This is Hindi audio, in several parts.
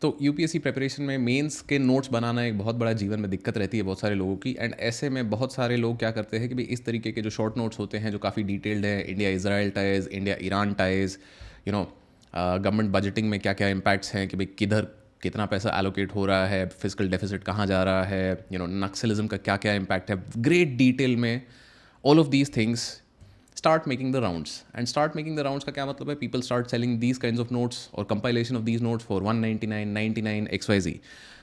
तो यूपीएससी प्रिपरेशन में मेंस के नोट्स बनाना एक बहुत बड़ा जीवन में दिक्कत रहती है बहुत सारे लोगों की। एंड ऐसे में बहुत सारे लोग क्या करते हैं कि भाई इस तरीके के जो शॉर्ट नोट्स होते हैं जो काफ़ी डिटेल्ड है, India Israel ties, India Iran ties, you know government budgeting में क्या क्या इम्पैक्ट्स हैं कि भाई किधर कितना पैसा एलोकेट हो रहा है, फिजिकल डेफिसिट कहाँ जा रहा है, नक्सलिज्म का क्या क्या इम्पैक्ट है, ग्रेट डिटेल में all of these things start making the rounds. And start making the rounds का क्या मतलब है? People start selling these kinds of notes or compilation of these notes for 199, 99, XYZ.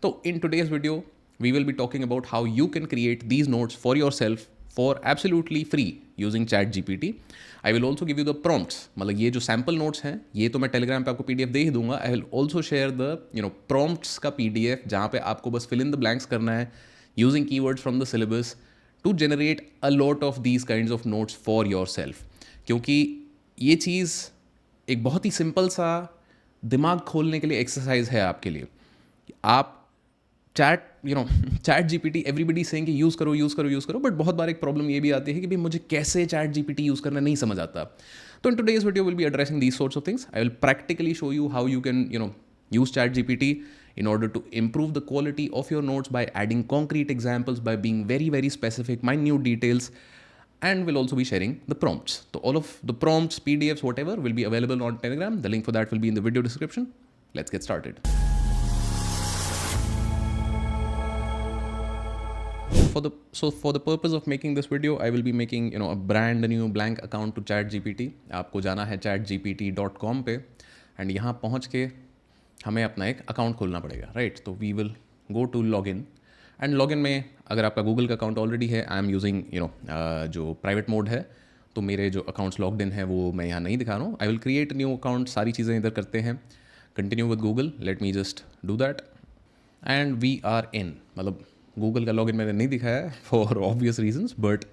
So in today's video, we will be talking about how you can create these notes for yourself for absolutely free using ChatGPT. I will also give you the prompts. मतलब ये जो sample notes हैं, ये तो मैं Telegram पे आपको PDF दे ही दूंगा. I will also share the prompts का PDF जहाँ पे आपको बस fill in the blanks करना है using keywords from the syllabus to generate a lot of these kinds of notes for yourself. क्योंकि ये चीज़ एक बहुत ही सिंपल सा दिमाग खोलने के लिए एक्सरसाइज है आपके लिए। आप चैट जीपीटी एवरीबडी सेइंग कि यूज़ करो यूज़ करो यूज़ करो, बट बहुत बार एक प्रॉब्लम ये भी आती है कि भाई मुझे कैसे चैट जीपीटी यूज़ करना नहीं समझ आता। तो in today's video will be addressing these sorts of things. I will practically show you how you can use ChatGPT in order to improve the quality of your notes by adding concrete examples, by being very, very specific, minute details, and we'll also be sharing the prompts. So all of the prompts, PDFs, whatever will be available on Telegram. The link for that will be in the video description. Let's get started. For the purpose of making this video, I will be making a brand new blank account to ChatGPT. आपको जाना है chatgpt.com पे, and यहाँ पहुँच के हमें अपना एक अकाउंट खोलना पड़ेगा, राइट। तो we will go to log in, and log in में अगर आपका गूगल का अकाउंट ऑलरेडी है, आई एम यूजिंग जो प्राइवेट मोड है, तो मेरे जो अकाउंट्स लॉग्ड इन है वो मैं यहाँ नहीं दिखा रहा हूँ। I will create new account, सारी चीज़ें इधर करते हैं। Continue with Google, let me just do that, and we are in. मतलब गूगल का लॉग इन मैंने नहीं दिखाया है for obvious reasons, but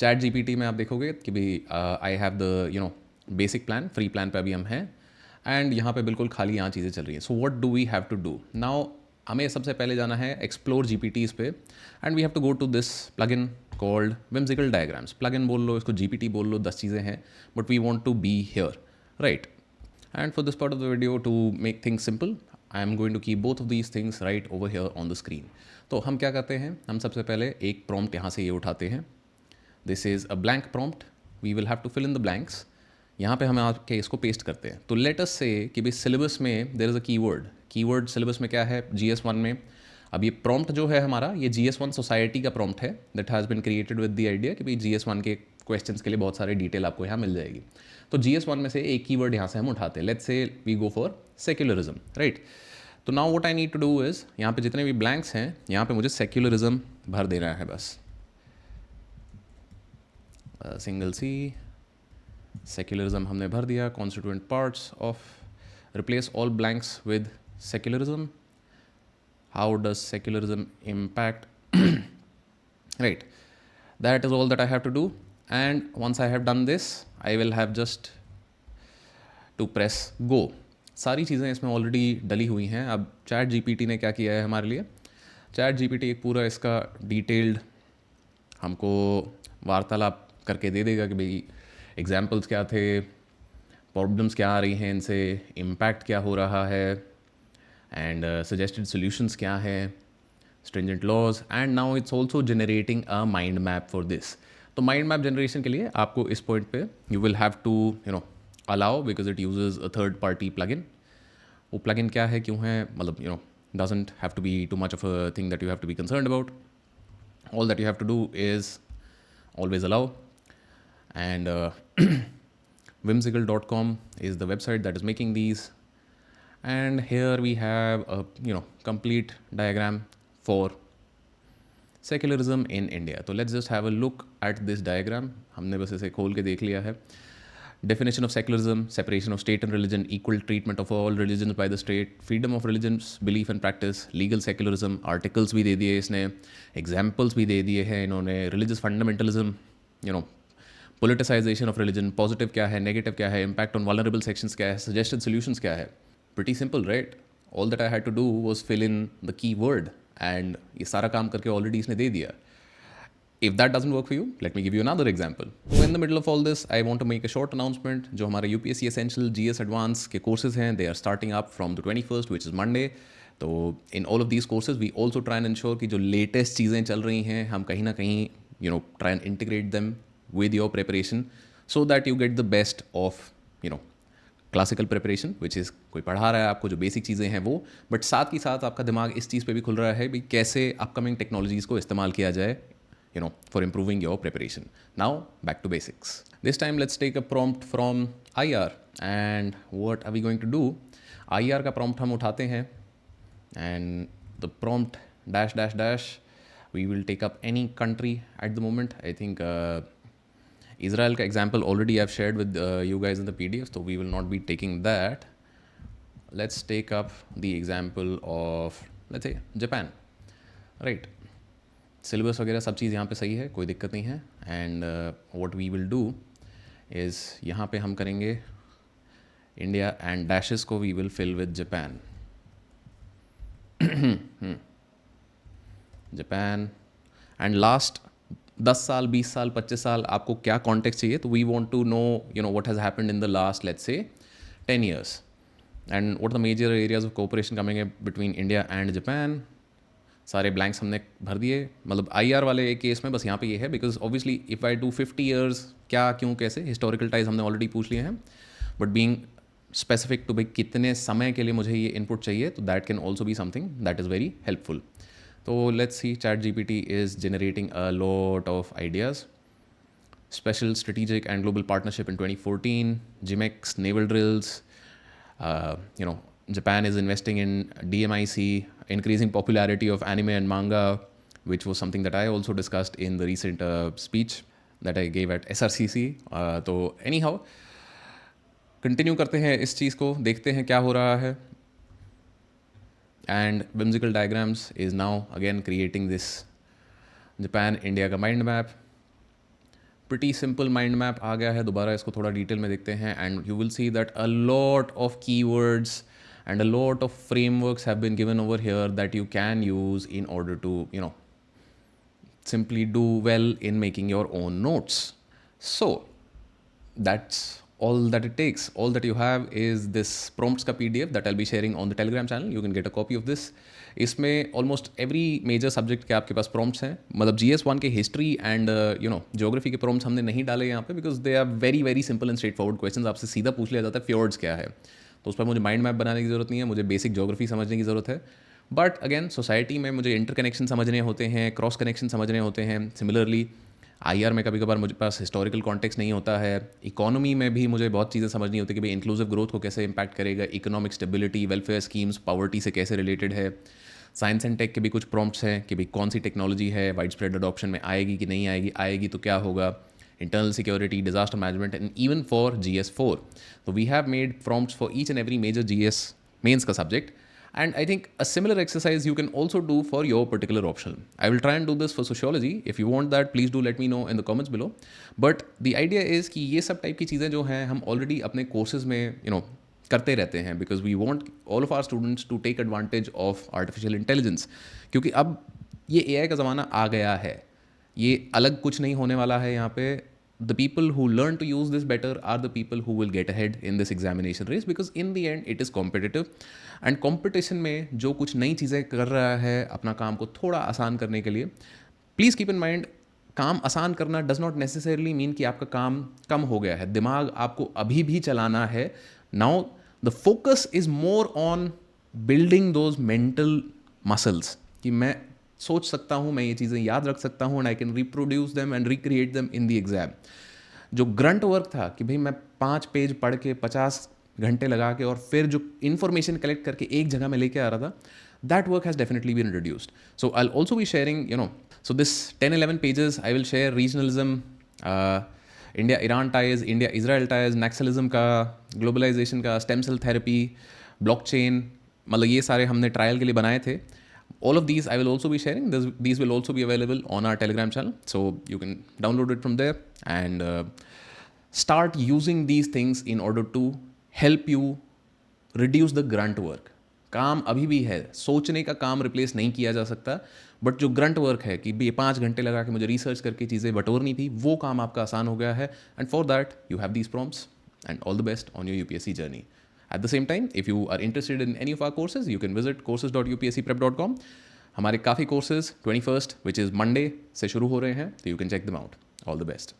ChatGPT में आप देखोगे कि भाई I have the basic plan, free plan पे अभी हम हैं, एंड यहाँ पे बिल्कुल खाली यहाँ चीज़ें चल रही हैं। So what do we have to do now? हमें सबसे पहले जाना है एक्सप्लोर जीपीटीज़ पे, and we have to go to this plugin called whimsical diagrams. Plugin बोल लो, इसको जीपीटी बोल लो, 10 चीज़ें हैं, but we want to be here, right. And for this part of the video, to make things simple, I am going to keep both of these things right over here on the screen. तो हम क्या करते हैं, हम सबसे पहले एक प्रॉम्प्ट यहाँ से ये उठाते हैं। This is a blank prompt, we will have to fill in the blanks. यहाँ पे हम आके इसको पेस्ट करते हैं। तो लेट अस से कि भाई सिलेबस में there is a keyword syllabus में क्या है, GS1 में। अब ये प्रॉम्प्ट जो है हमारा, ये GS1 सोसाइटी का प्रॉम्प्ट है, that has been created with the idea कि भाई GS1 के क्वेश्चंस के लिए बहुत सारे डिटेल आपको यहाँ मिल जाएगी। तो GS1 में से एक कीवर्ड यहाँ से हम उठाते हैं। Let's say we go for secularism, right. तो now what I need to do is, यहाँ पे जितने भी ब्लैंक्स हैं, यहाँ पे मुझे सेक्युलरिज्म भर देना है बस। सिंगल सी सेक्युलरिज्म हमने भर दिया। Constituent parts of, replace all blanks with secularism. How does secularism impact, right, that is all that I have to do. And once I have done this, I will have just to press go. सारी चीज़ें इसमें ऑलरेडी डली हुई हैं। अब चैट जीपीटी ने क्या किया है हमारे लिए, चैट जीपीटी एक पूरा इसका डिटेल्ड हमको वार्तालाप करके दे देगा कि भाई एग्जाम्पल्स क्या थे, प्रॉब्लम्स क्या आ रही हैं इनसे, इम्पैक्ट क्या हो रहा है, एंड सजेस्टेड सॉल्यूशंस क्या है, stringent laws, and now it's also generating a mind map for this. तो माइंड मैप जनरेशन के लिए आपको इस पॉइंट पे you will have to allow, because it uses a third party plugin. वो प्लगइन क्या है, क्यों है, मतलब doesn't have to be too much of a thing that you have to be concerned about. All that you have to do is always allow, and whimsical.com is the website that is making these, and here we have a complete diagram for secularism in India. So let's just have a look at this diagram. हमने बस इसे खोल के देख लिया है। Definition of secularism: separation of state and religion, equal treatment of all religions by the state, freedom of religions, belief and practice, legal secularism, articles भी दे दिए इसने, examples भी दे दिए हैं इन्होंने, religious fundamentalism, politicization of religion, positive क्या है, negative क्या है, impact on vulnerable sections क्या है, suggested solutions क्या है। Pretty simple, right? All that I had to do was fill in the keyword, and ये सारा काम करके already इसने दे दिया। If that doesn't work for you, let me give you another example. So in the middle of all this, I want to make a short announcement. जो हमारे UPSC Essential GS Advance के courses हैं, they are starting up from the 21st, which is Monday. तो in all of these courses, we also try and ensure कि जो latest चीज़ें चल रही हैं, हम कहीं ना कहीं try and integrate them with your preparation so that you get the best of classical preparation which is कोई पढ़ा रहा है आपको जो बेसिक चीज़ें हैं वो, बट साथ ही साथ आपका दिमाग इस चीज़ पे भी खुल रहा है भाई कैसे अपकमिंग टेक्नोलॉजीज़ को इस्तेमाल किया जाए for improving your preparation. Now back to basics. This time let's take a prompt from IR, and what are we going to do? IR का prompt हम उठाते हैं and the prompt dash dash dash, we will take up any country at the moment. I think Israel का example already I've shared with you guys in the PDF, so we will not be taking that. Let's take up the example of, let's say, Japan. Right. Syllabus वगैरह सब चीज़ यहाँ पे सही है, कोई दिक्कत नहीं है. And what we will do is यहाँ पे हम करेंगे इंडिया एंड डैशेस को we will fill with Japan. Japan and last 10 साल 20 साल 25 साल आपको क्या कॉन्टेक्स्ट चाहिए, तो we want to know what has happened in the last let's say 10 years and what the major areas of cooperation coming between India and Japan. सारे ब्लैंक्स हमने भर दिए. मतलब IR वाले केस में बस यहाँ पे ये है because obviously if I do 50 years क्या क्यों कैसे, हिस्टोरिकल टाइज हमने ऑलरेडी पूछ लिए हैं, बट बीइंग स्पेसिफिक टू भाई कितने समय के लिए मुझे ये इनपुट चाहिए, तो that can also be something that is very helpful. तो let's see, ChatGPT is generating a lot of ideas. Special strategic and global partnership in 2014, GIMEX, naval drills, Japan is investing in DMIC, increasing popularity of anime and manga, which was something that I also discussed in the recent speech that I gave at SRCC. तो anyhow, continue करते हैं इस चीज़ को, देखते हैं क्या हो रहा है. And whimsical diagrams is now again creating this Japan India का mind map. Pretty simple mind map आ गया है. दोबारा इसको थोड़ा डिटेल में देखते हैं and you will see that a lot of keywords and a lot of frameworks have been given over here that you can use in order to simply do well in making your own notes. So that's all that it takes. All that you have is this prompts का PDF that I'll be sharing on the Telegram channel. You can get a copy of this. इसमें ऑलमोस्ट एवरी मेजर सब्जेक्ट के आपके पास प्रॉम्प्ट्स हैं. मतलब GS1 के हिस्ट्री एंड ज्योग्राफी के प्रॉम्प्ट्स हमने नहीं डाले यहाँ पे because they are very very simple and straightforward questions. आपसे सीधा पूछ लिया जाता है फ्योर्ड्स क्या है, तो उस पर मुझे माइंड मैप बनाने की ज़रूरत नहीं है, मुझे बेसिक ज्योग्राफी समझने की ज़रूरत है. बट अगेन सोसाइटी में मुझे इंटर कनेक्शन समझने होते हैं, क्रॉस कनेक्शन समझने होते हैं. सिमिलरली IR में कभी कभार मुझे पास हिस्टोरिकल कॉन्टेक्स्ट नहीं होता है. इकोनॉमी में भी मुझे बहुत चीज़ें समझनी होती है कि भाई इंक्लूसिव ग्रोथ को कैसे इंपैक्ट करेगा, economic stability, welfare schemes, poverty से कैसे रिलेटेड है. साइंस एंड टेक के भी कुछ प्रॉम्प्ट्स हैं कि भाई कौन सी टेक्नोलॉजी है वाइड स्प्रेड अडॉप्शन में आएगी कि नहीं आएगी, आएगी तो क्या होगा, internal security, disaster management and even for GS4. तो we have made prompts for each and every major GS mains का सब्जेक्ट. And I think a similar exercise you can also do for your particular option. I will try and do this for sociology. If you want that, please do let me know in the comments below. But the idea is कि ये सब टाइप की चीज़ें जो हैं हम ऑलरेडी अपने कोर्सेज में करते रहते हैं because we want all of our students to take advantage of artificial intelligence. क्योंकि अब ये AI का ज़माना आ गया है, ये अलग कुछ नहीं होने वाला है यहाँ पे. The people who learn to use this better are the people who will get ahead in this examination race because in the end it is competitive. And competition में जो कुछ नई चीज़ें कर रहा है अपना काम को थोड़ा आसान करने के लिए, प्लीज़ कीप इन माइंड काम आसान करना डज नॉट नेसेसरली मीन कि आपका काम कम हो गया है. दिमाग आपको अभी भी चलाना है. Now the focus is more on building those mental muscles कि मैं सोच सकता हूँ, मैं ये चीज़ें याद रख सकता हूँ and I can reproduce them and recreate them in the exam. जो ग्रंट वर्क था कि भाई मैं 5 पेज पढ़ के 50 घंटे लगा के और फिर जो इन्फॉर्मेशन कलेक्ट करके एक जगह में लेके आ रहा था, that work has definitely been reduced. So I will also be sharing so this 10-11 pages I will share regionalism, India-Iran ties, India-Israel ties, Naxalism का, globalization का, stem cell therapy, blockchain, मतलब ये सारे हमने ट्रायल के लिए बनाए थे. All of these I will also be sharing. These will also be available on our Telegram channel. So you can download it from there and start using these things in order to help you reduce the grunt work. काम अभी भी है, सोचने का काम रिप्लेस नहीं किया जा सकता, बट जो ग्रंट वर्क है कि ये 5 घंटे लगा के मुझे रिसर्च करके चीज़ें बटोरनी थी, वो काम आपका आसान हो गया है. And for that you have these prompts and all the best on your UPSC journey. At the same time, if you are interested in any of our courses, you can visit courses.upscprep.com. हमारे काफ़ी courses 21st which is Monday से शुरू हो रहे हैं, तो you can check them out. All the best.